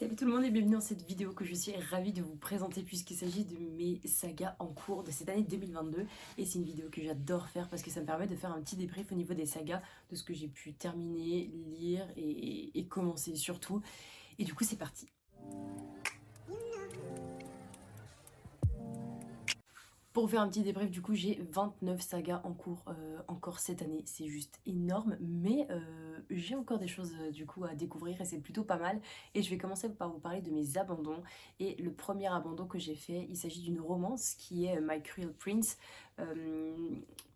Salut tout le monde et bienvenue dans cette vidéo que je suis ravie de vous présenter puisqu'il s'agit de mes sagas en cours de cette année 2022 et c'est une vidéo que j'adore faire parce que ça me permet de faire un petit débrief au niveau des sagas, de ce que j'ai pu terminer, lire et commencer surtout. Et du coup c'est parti. Pour vous faire un petit débrief, du coup, j'ai 29 sagas en cours encore cette année. C'est juste énorme, mais j'ai encore des choses du coup à découvrir et c'est plutôt pas mal. Et je vais commencer par vous parler de mes abandons. Et le premier abandon que j'ai fait, il s'agit d'une romance qui est My Cruel Prince.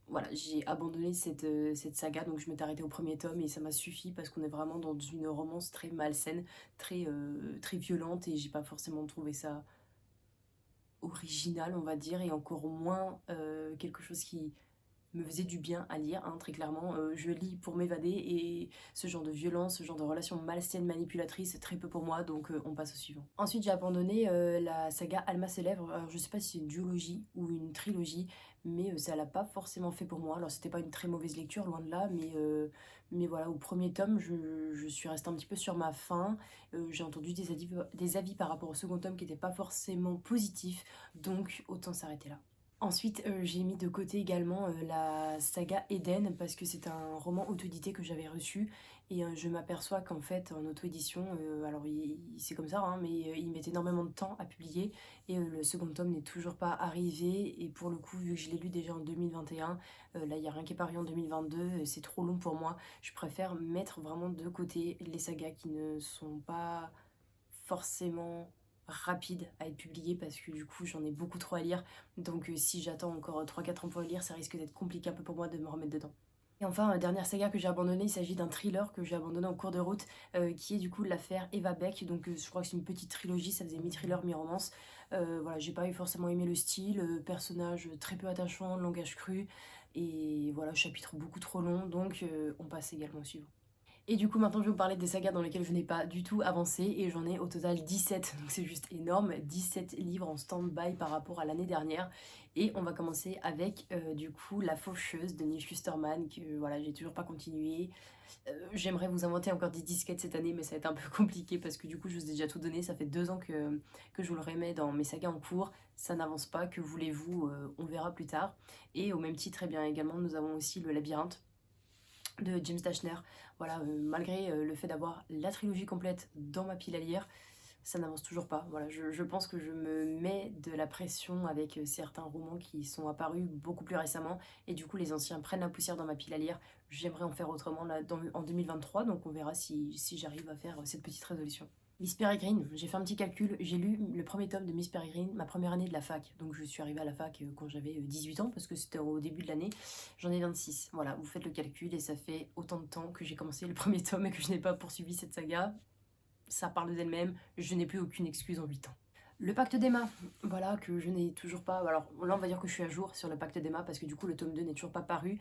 Voilà, j'ai abandonné cette saga, donc je m'étais arrêtée au premier tome et ça m'a suffi parce qu'on est vraiment dans une romance très malsaine, très violente et j'ai pas forcément trouvé ça original on va dire et encore moins quelque chose qui me faisait du bien à lire, hein, très clairement. Je lis pour m'évader et ce genre de violence, ce genre de relation malsaine, manipulatrice, c'est très peu pour moi, donc on passe au suivant. Ensuite, j'ai abandonné la saga Alma Célèbre. Alors, je sais pas si c'est une duologie ou une trilogie, mais ça l'a pas forcément fait pour moi. Alors, c'était pas une très mauvaise lecture, loin de là, mais voilà, au premier tome, je suis restée un petit peu sur ma faim. J'ai entendu des avis par rapport au second tome qui n'étaient pas forcément positifs, donc autant s'arrêter là. Ensuite, j'ai mis de côté également la saga Eden parce que c'est un roman auto-édité que j'avais reçu et je m'aperçois qu'en fait en auto-édition, alors c'est comme ça, hein, mais il met énormément de temps à publier et le second tome n'est toujours pas arrivé et pour le coup, vu que je l'ai lu déjà en 2021, là il n'y a rien qui est paru en 2022, c'est trop long pour moi. Je préfère mettre vraiment de côté les sagas qui ne sont pas forcément rapide à être publié parce que du coup j'en ai beaucoup trop à lire donc si j'attends encore 3-4 ans pour le lire ça risque d'être compliqué un peu pour moi de me remettre dedans. Et enfin, dernière saga que j'ai abandonnée, il s'agit d'un thriller que j'ai abandonné en cours de route, qui est du coup l'affaire Eva Beck. Donc je crois que c'est une petite trilogie, ça faisait mi-thriller, mi-romance. Voilà, j'ai pas eu forcément aimé le style, personnage très peu attachant, langage cru, et voilà, chapitre beaucoup trop long, donc on passe également au suivant. Et du coup maintenant je vais vous parler des sagas dans lesquelles je n'ai pas du tout avancé et j'en ai au total 17, donc c'est juste énorme, 17 livres en stand-by par rapport à l'année dernière. Et on va commencer avec du coup La Faucheuse de Neil Schusterman que voilà j'ai toujours pas continué. J'aimerais vous inventer encore des disquettes cette année mais ça va être un peu compliqué parce que du coup je vous ai déjà tout donné, ça fait 2 ans que je vous le remets dans mes sagas en cours, ça n'avance pas, que voulez-vous, on verra plus tard. Et au même titre eh bien également nous avons aussi Le Labyrinthe de James Dashner. Voilà, malgré le fait d'avoir la trilogie complète dans ma pile à lire, ça n'avance toujours pas. Voilà, je pense que je me mets de la pression avec certains romans qui sont apparus beaucoup plus récemment et du coup les anciens prennent la poussière dans ma pile à lire. J'aimerais en faire autrement là, en 2023, donc on verra si j'arrive à faire cette petite résolution. Miss Peregrine, j'ai fait un petit calcul, j'ai lu le premier tome de Miss Peregrine ma première année de la fac, donc je suis arrivée à la fac quand j'avais 18 ans, parce que c'était au début de l'année, j'en ai 26, voilà, vous faites le calcul, et ça fait autant de temps que j'ai commencé le premier tome et que je n'ai pas poursuivi cette saga, ça parle d'elle-même, je n'ai plus aucune excuse en 8 ans. Le pacte d'Emma, voilà, que je n'ai toujours pas... Alors là, on va dire que je suis à jour sur le pacte d'Emma parce que du coup, le tome 2 n'est toujours pas paru.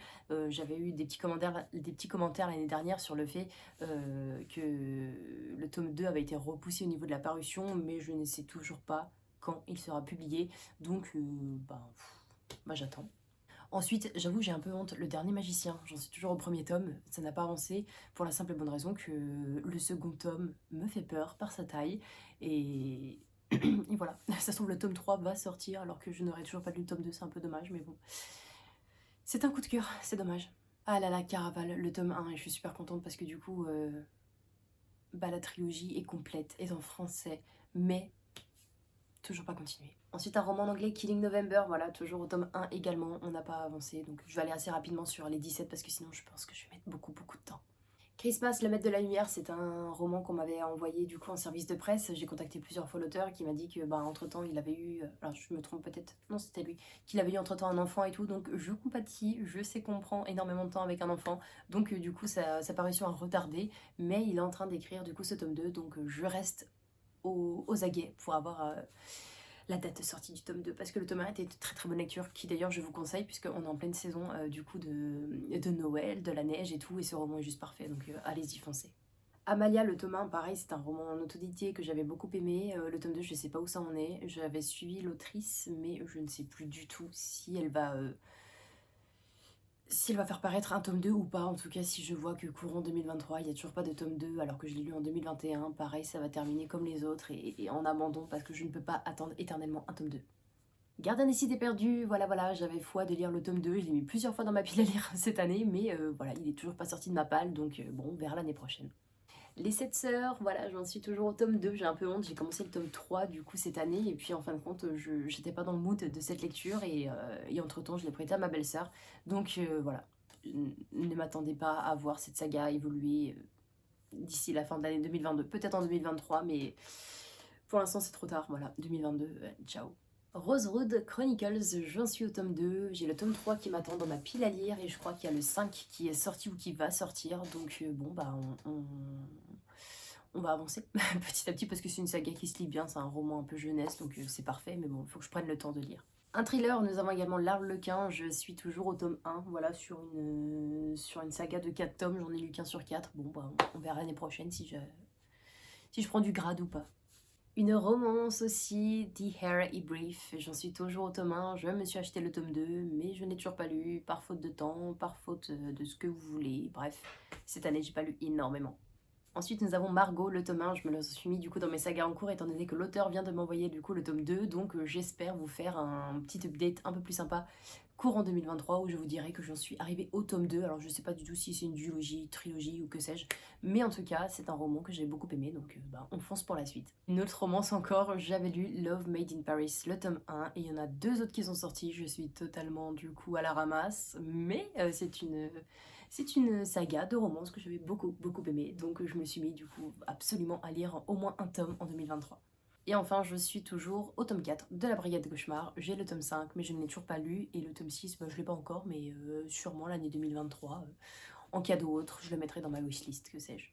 J'avais eu des petits commentaires l'année dernière sur le fait que le tome 2 avait été repoussé au niveau de la parution, mais je ne sais toujours pas quand il sera publié. Donc, bah, j'attends. Ensuite, j'avoue, j'ai un peu honte. Le dernier magicien, j'en suis toujours au premier tome, ça n'a pas avancé pour la simple et bonne raison que le second tome me fait peur par sa taille. Et, et voilà, ça se trouve le tome 3 va sortir alors que je n'aurai toujours pas lu le tome 2, c'est un peu dommage, mais bon. C'est un coup de cœur, c'est dommage. Ah là là, Caraval, le tome 1, et je suis super contente parce que du coup, bah, la trilogie est complète, est en français, mais toujours pas continué. Ensuite un roman en anglais, Killing November, voilà, toujours au tome 1 également, on n'a pas avancé, donc je vais aller assez rapidement sur les 17 parce que sinon je pense que je vais mettre beaucoup de temps. Christmas, le maître de la lumière, c'est un roman qu'on m'avait envoyé du coup en service de presse. J'ai contacté plusieurs fois l'auteur qui m'a dit que bah, entre temps il avait eu, alors je me trompe peut-être, non c'était lui, qu'il avait eu entre temps un enfant et tout, donc je compatis, je sais qu'on prend énormément de temps avec un enfant, donc du coup sa parution a retardé, mais il est en train d'écrire du coup ce tome 2, donc je reste aux aguets pour avoir la date de sortie du tome 2 parce que le tome 1 était de très bonne lecture qui d'ailleurs je vous conseille puisqu'on est en pleine saison du coup de Noël, de la neige et tout et ce roman est juste parfait donc allez-y foncez. Amalia, le tome 1, pareil, c'est un roman en autodidacte que j'avais beaucoup aimé. Le tome 2, je sais pas où ça en est. J'avais suivi l'autrice, mais je ne sais plus du tout si elle va s'il va faire paraître un tome 2 ou pas. En tout cas, si je vois que courant 2023, il n'y a toujours pas de tome 2 alors que je l'ai lu en 2021, pareil, ça va terminer comme les autres et en abandon parce que je ne peux pas attendre éternellement un tome 2. Garden est perdu, voilà voilà, j'avais foi de lire le tome 2, je l'ai mis plusieurs fois dans ma pile à lire cette année, mais voilà, il est toujours pas sorti de ma palle, donc bon, on verra l'année prochaine. Les 7 sœurs, voilà, j'en suis toujours au tome 2, j'ai un peu honte, j'ai commencé le tome 3 du coup cette année, et puis en fin de compte, j'étais pas dans le mood de cette lecture, et entre-temps, je l'ai prêté à ma belle-sœur, donc voilà, ne m'attendez pas à voir cette saga évoluer d'ici la fin de l'année 2022, peut-être en 2023, mais pour l'instant c'est trop tard, voilà, 2022, ciao. Rosewood Chronicles, j'en suis au tome 2, j'ai le tome 3 qui m'attend dans ma pile à lire et je crois qu'il y a le 5 qui est sorti ou qui va sortir, donc bon bah on va avancer petit à petit parce que c'est une saga qui se lit bien, c'est un roman un peu jeunesse donc c'est parfait, mais bon, il faut que je prenne le temps de lire. Un thriller, nous avons également L'Arlequin, je suis toujours au tome 1, voilà, sur une saga de 4 tomes, j'en ai lu qu'un sur 4, bon bah on verra l'année prochaine si je prends du grade ou pas. Une romance aussi, The Hair et Brief, j'en suis toujours au tome 1, je me suis acheté le tome 2, mais je n'ai toujours pas lu, par faute de temps, par faute de ce que vous voulez, bref, cette année j'ai pas lu énormément. Ensuite nous avons Margot, le tome 1, je me le suis mis du coup dans mes sagas en cours étant donné que l'auteur vient de m'envoyer du coup le tome 2, donc j'espère vous faire un petit update un peu plus sympa courant 2023 où je vous dirai que j'en suis arrivée au tome 2, alors je sais pas du tout si c'est une duologie, trilogie ou que sais-je, mais en tout cas c'est un roman que j'ai beaucoup aimé, donc on fonce pour la suite. Une autre romance encore, j'avais lu Love Made in Paris, le tome 1, et il y en a 2 autres qui sont sortis, je suis totalement du coup à la ramasse, mais c'est une saga de romance que j'avais beaucoup aimé, donc je me suis mis du coup absolument à lire au moins un tome en 2023. Et enfin, je suis toujours au tome 4 de la Brigade des Cauchemars. J'ai le tome 5, mais je ne l'ai toujours pas lu. Et le tome 6, bah, je ne l'ai pas encore, mais sûrement l'année 2023. En cadeau autre, je le mettrai dans ma wishlist, que sais-je.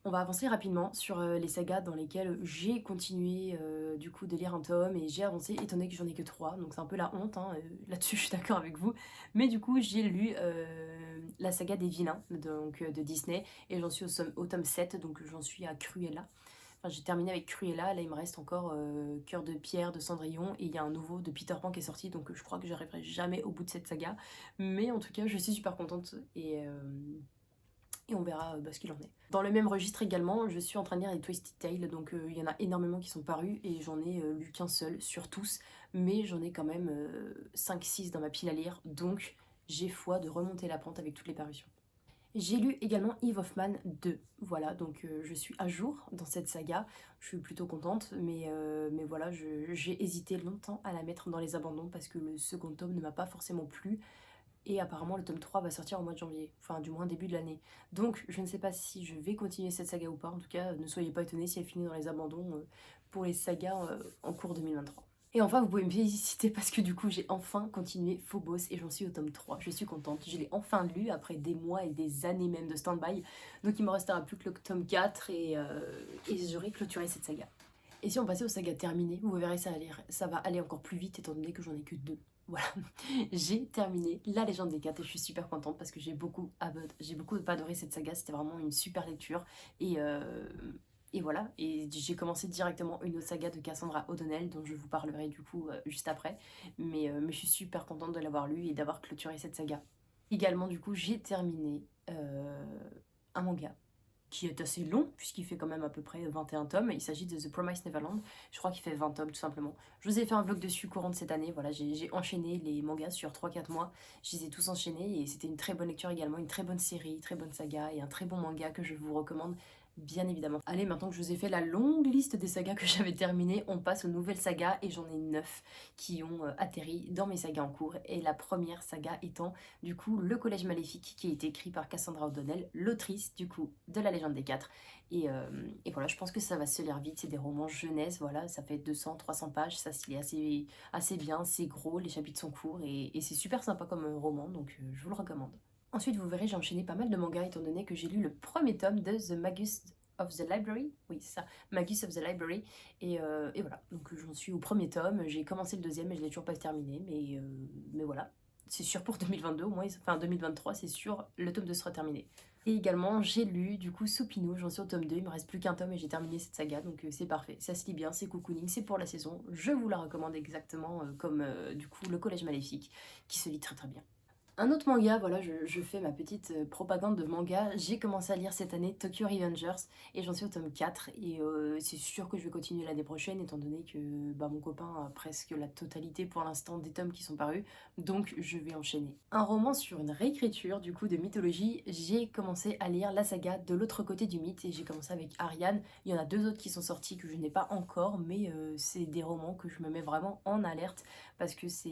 On va avancer rapidement sur les sagas dans lesquelles j'ai continué du coup de lire un tome et j'ai avancé, étant donné que j'en ai que 3, donc c'est un peu la honte, hein, là-dessus je suis d'accord avec vous. Mais du coup j'ai lu la saga des vilains donc, de Disney et j'en suis au tome 7, donc j'en suis à Cruella. Enfin, j'ai terminé avec Cruella, là il me reste encore Cœur de pierre de Cendrillon et il y a un nouveau de Peter Pan qui est sorti, donc je crois que j'arriverai jamais au bout de cette saga. Mais en tout cas je suis super contente et on verra ce qu'il en est. Dans le même registre également, je suis en train de lire les Twisted Tales, donc il y en a énormément qui sont parus et j'en ai lu qu'un seul sur tous, mais j'en ai quand même 5-6 dans ma pile à lire, donc j'ai foi de remonter la pente avec toutes les parutions. J'ai lu également Eve of Man 2, voilà, donc je suis à jour dans cette saga, je suis plutôt contente, mais voilà, j'ai hésité longtemps à la mettre dans les abandons parce que le second tome ne m'a pas forcément plu, et apparemment le tome 3 va sortir au mois de janvier, enfin du moins début de l'année. Donc je ne sais pas si je vais continuer cette saga ou pas, en tout cas ne soyez pas étonnés si elle finit dans les abandons pour les sagas en cours 2023. Et enfin vous pouvez me féliciter parce que du coup j'ai enfin continué Phobos et j'en suis au tome 3, je suis contente, je l'ai enfin lu après des mois et des années même de stand-by, donc il me restera plus que le tome 4 et j'aurai clôturé cette saga. Et si on passait aux sagas terminées, vous verrez ça va aller encore plus vite étant donné que j'en ai que 2. Voilà, j'ai terminé La Légende des 4 et je suis super contente parce que j'ai beaucoup adoré cette saga, c'était vraiment une super lecture et, euh, et voilà, et j'ai commencé directement une autre saga de Cassandra O'Donnell dont je vous parlerai du coup juste après, mais je suis super contente de l'avoir lu et d'avoir clôturé cette saga. Également du coup j'ai terminé un manga qui est assez long, puisqu'il fait quand même à peu près 21 tomes. Il s'agit de The Promised Neverland. Je crois qu'il fait 20 tomes, tout simplement. Je vous ai fait un vlog dessus courant de cette année. Voilà, j'ai enchaîné les mangas sur 3-4 mois. Je les ai tous enchaînés et c'était une très bonne lecture également, une très bonne série, très bonne saga et un très bon manga que je vous recommande. Bien évidemment. Allez, maintenant que je vous ai fait la longue liste des sagas que j'avais terminées, on passe aux nouvelles sagas et j'en ai 9 qui ont atterri dans mes sagas en cours. Et la première saga étant du coup Le Collège Maléfique qui a été écrit par Cassandra O'Donnell, l'autrice du coup de La Légende des 4. Et voilà, je pense que ça va se lire vite, c'est des romans jeunesse, voilà, ça fait 200-300 pages, ça se lit assez bien, c'est gros, les chapitres sont courts et c'est super sympa comme roman, donc je vous le recommande. Ensuite, vous verrez, j'ai enchaîné pas mal de mangas étant donné que j'ai lu le premier tome de The Magus of the Library, oui c'est ça, Magus of the Library, et voilà, donc j'en suis au premier tome, j'ai commencé le deuxième et je l'ai toujours pas terminé, mais voilà, c'est sûr pour 2022 au moins, enfin 2023 c'est sûr, le tome 2 sera terminé. Et également j'ai lu du coup Soupino, j'en suis au tome 2, il me reste plus qu'un tome et j'ai terminé cette saga, donc c'est parfait, ça se lit bien, c'est cocooning, c'est pour la saison, je vous la recommande exactement comme du coup Le Collège Maléfique, qui se lit très très bien. Un autre manga, voilà, je fais ma petite propagande de manga. J'ai commencé à lire cette année Tokyo Revengers et j'en suis au tome 4 et c'est sûr que je vais continuer l'année prochaine étant donné que bah, mon copain a presque la totalité pour l'instant des tomes qui sont parus, donc je vais enchaîner. Un roman sur une réécriture du coup de mythologie, j'ai commencé à lire la saga de l'autre côté du mythe et j'ai commencé avec Ariane. Il y en a 2 autres qui sont sortis que je n'ai pas encore, mais c'est des romans que je me mets vraiment en alerte parce que c'est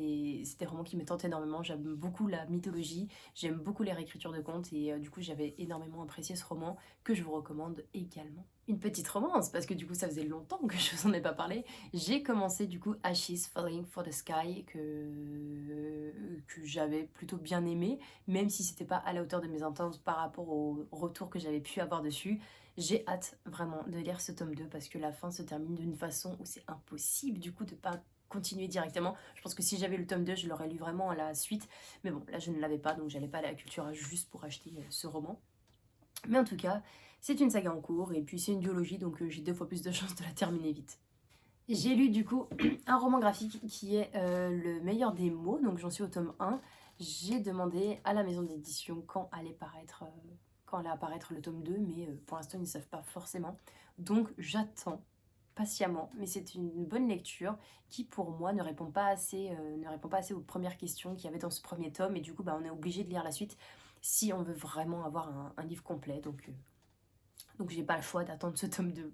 des romans qui me tentent énormément. J'aime beaucoup la mythologie, j'aime beaucoup les réécritures de contes et du coup j'avais énormément apprécié ce roman que je vous recommande également. Une petite romance, parce que du coup ça faisait longtemps que je vous en ai pas parlé. J'ai commencé du coup Ashes Falling for the Sky que j'avais plutôt bien aimé, même si c'était pas à la hauteur de mes attentes par rapport au retour que j'avais pu avoir dessus. J'ai hâte vraiment de lire ce tome 2 parce que la fin se termine d'une façon où c'est impossible du coup de pas continuer directement. Je pense que si j'avais le tome 2, je l'aurais lu vraiment à la suite. Mais bon, là je ne l'avais pas, donc j'allais pas aller à la Cultura juste pour acheter ce roman. Mais en tout cas, c'est une saga en cours, et puis c'est une duologie, donc j'ai 2 fois plus de chances de la terminer vite. J'ai lu du coup un roman graphique qui est Le meilleur des mots, donc j'en suis au tome 1. J'ai demandé à la maison d'édition quand allait apparaître le tome 2, mais pour l'instant ils ne savent pas forcément. Donc j'attends patiemment, mais c'est une bonne lecture qui pour moi ne répond pas assez aux premières questions qu'il y avait dans ce premier tome, et du coup bah, on est obligé de lire la suite si on veut vraiment avoir un livre complet, donc j'ai pas le choix d'attendre ce tome 2.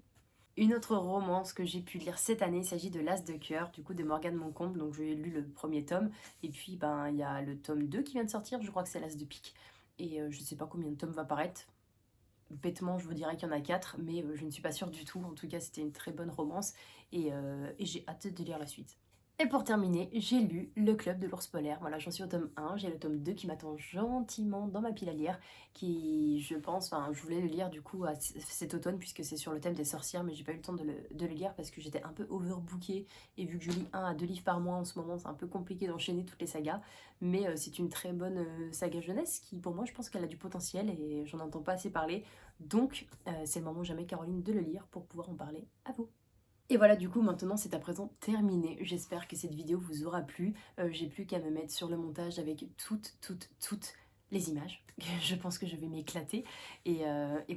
Une autre romance que j'ai pu lire cette année, il s'agit de L'As de cœur, du coup de Morgane Moncomble, donc j'ai lu le premier tome, et puis ben il y a le tome 2 qui vient de sortir, je crois que c'est L'As de pique, et je sais pas combien de tomes va paraître. Bêtement, je vous dirais qu'il y en a 4, mais je ne suis pas sûre du tout. En tout cas, c'était une très bonne romance et j'ai hâte de lire la suite. Et pour terminer, j'ai lu Le Club de l'Ours Polaire. Voilà, j'en suis au tome 1, j'ai le tome 2 qui m'attend gentiment dans ma pile à lire, qui, je pense, enfin, je voulais le lire du coup cet automne puisque c'est sur le thème des sorcières, mais j'ai pas eu le temps de le lire parce que j'étais un peu overbookée et vu que je lis 1 à 2 livres par mois en ce moment, c'est un peu compliqué d'enchaîner toutes les sagas, mais c'est une très bonne saga jeunesse qui, pour moi, je pense qu'elle a du potentiel et j'en entends pas assez parler, donc c'est le moment jamais, Caroline, de le lire pour pouvoir en parler à vous. Et voilà, du coup maintenant c'est à présent terminé. J'espère que cette vidéo vous aura plu. J'ai plus qu'à me mettre sur le montage avec toutes les images. Je pense que je vais m'éclater. Et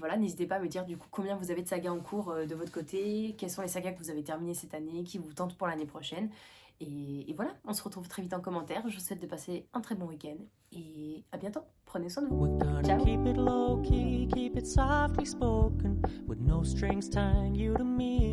voilà, n'hésitez pas à me dire du coup combien vous avez de sagas en cours de votre côté, quelles sont les sagas que vous avez terminées cette année, qui vous tentent pour l'année prochaine. Et voilà, on se retrouve très vite en commentaire. Je vous souhaite de passer un très bon week-end et à bientôt. Prenez soin de vous. Ciao. Keep it low key, keep it softly spoken, with no strings tying you to me.